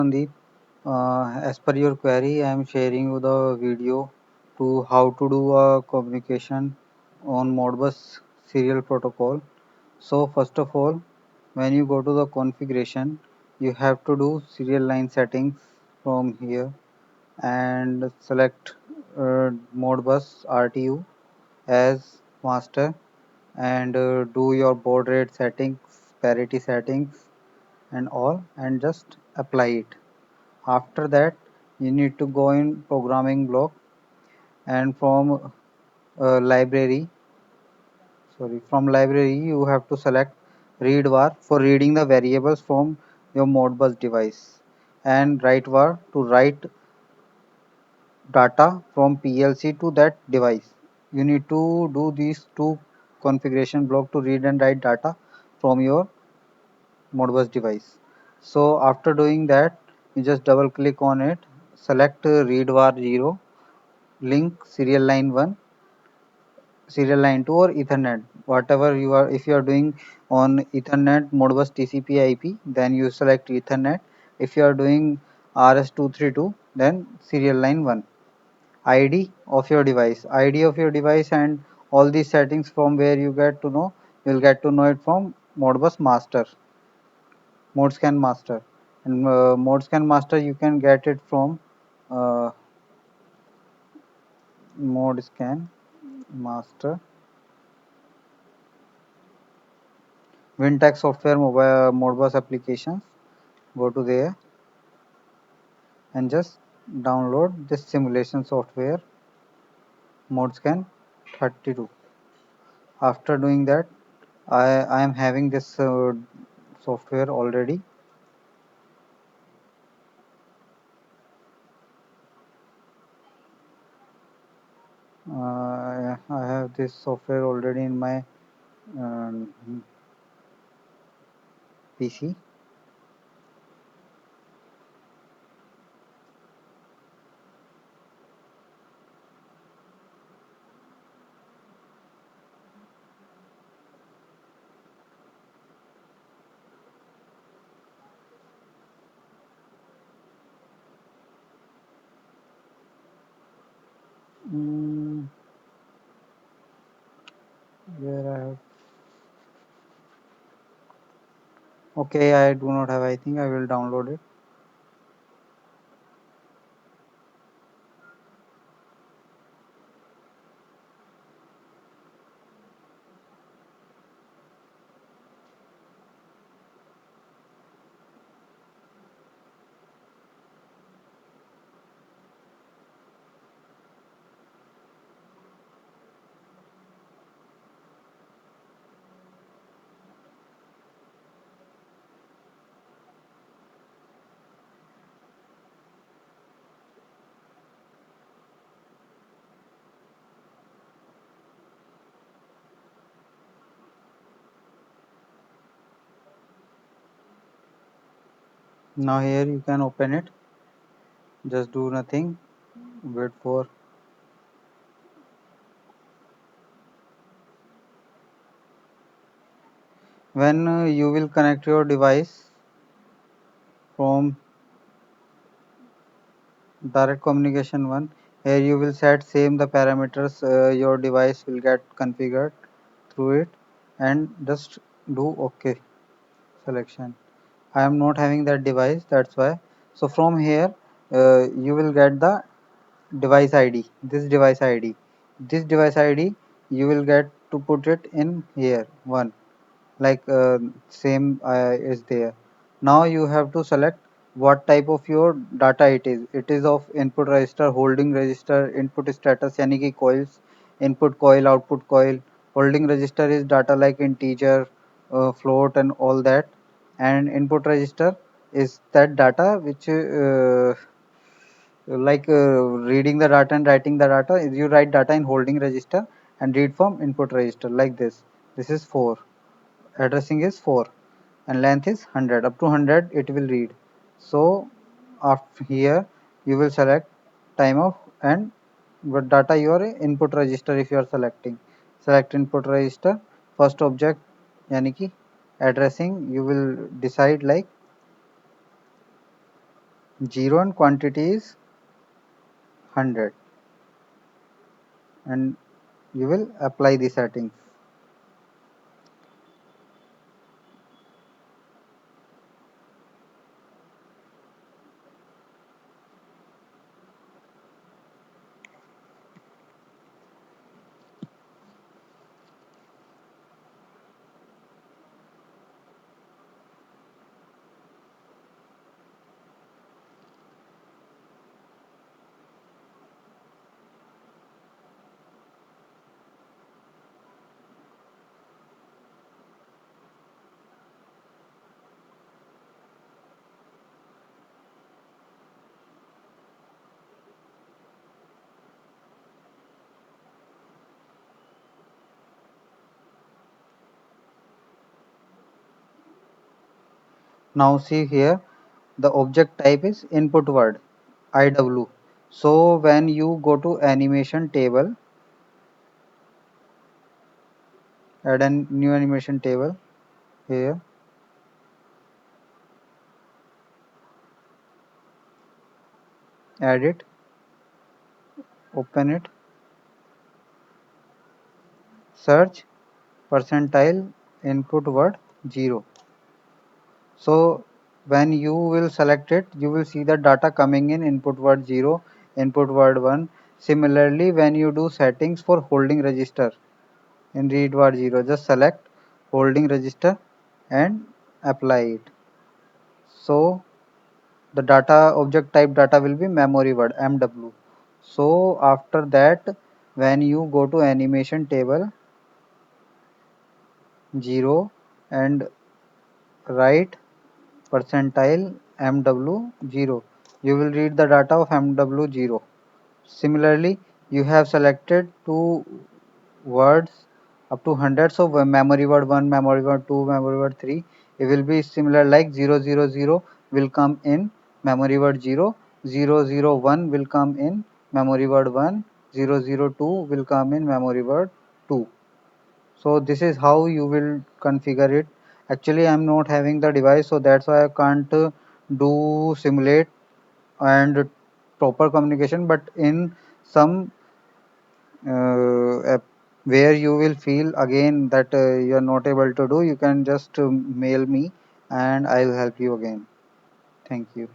Sandeep. As per your query, I am sharing you the video to how to do a communication on Modbus serial protocol. So first of all, when you go to the configuration, you have to do serial line settings from here and select Modbus RTU as master and do your baud rate settings, parity settings and all and just apply it. After that, you need to go in programming block and from library you have to select read var for reading the variables from your Modbus device and write var to write data from PLC to that device. You need to do these two configuration block to read and write data from your Modbus device. So after doing that, you just double click on it, select read var 0, link serial line 1, serial line 2 or Ethernet. Whatever you are, if you are doing on Ethernet Modbus TCP IP, then you select Ethernet. If you are doing RS232, then serial line 1. ID of your device, ID of your device and all these settings from where you get to know, you will get to know it from Modbus master. ModeScan master and ModeScan master you can get it from uh, ModeScan master WinTech software mobile Modbus applications. Go to there and just download this simulation software ModeScan 32. After doing that, I am having this software already. I have this software already in my PC. Mm, where I have Okay, I do not have. I think I will download it. Now here you can open it. Just do nothing. Wait for when you will connect your device from direct communication one. Here you will set same the parameters your device will get configured through it and just do OK selection. I am not having that device, that's why. So from here you will get the device ID, this device ID you will get to put it in here one like same is there. Now you have to select what type of your data it is of input register, holding register, input status yani ki coils, input coil, output coil. Holding register is data like integer, float and all that, and input register is that data which like reading the data and writing the data. You write data in holding register and read from input register like this is 4, addressing is 4 and length is 100, up to 100 it will read. So after here you will select time of and what data your input register. If you are selecting, select input register, first object yani ki addressing you will decide like 0 and quantity is 100, and you will apply the settings. Now see here, the object type is input word IW. So when you go to animation table, add a new animation table here, add it, open it, search percentile input word 0. So when you will select it, you will see the data coming in input word 0, input word 1. Similarly, when you do settings for holding register in read word 0, just select holding register and apply it. So the data object type data will be memory word MW. So after that, when you go to animation table 0 and write percentile MW 0, you will read the data of MW 0. Similarly, you have selected two words up to 100, so memory word 1, memory word 2, memory word 3, it will be similar like 000 will come in memory word 0, 001 will come in memory word 1, 002 will come in memory word 2. So this is how you will configure it. Actually I'm not having the device, so that's why I can't do simulate and proper communication, but in some where you will feel again that you are not able to do, you can just mail me and I will help you again. Thank you.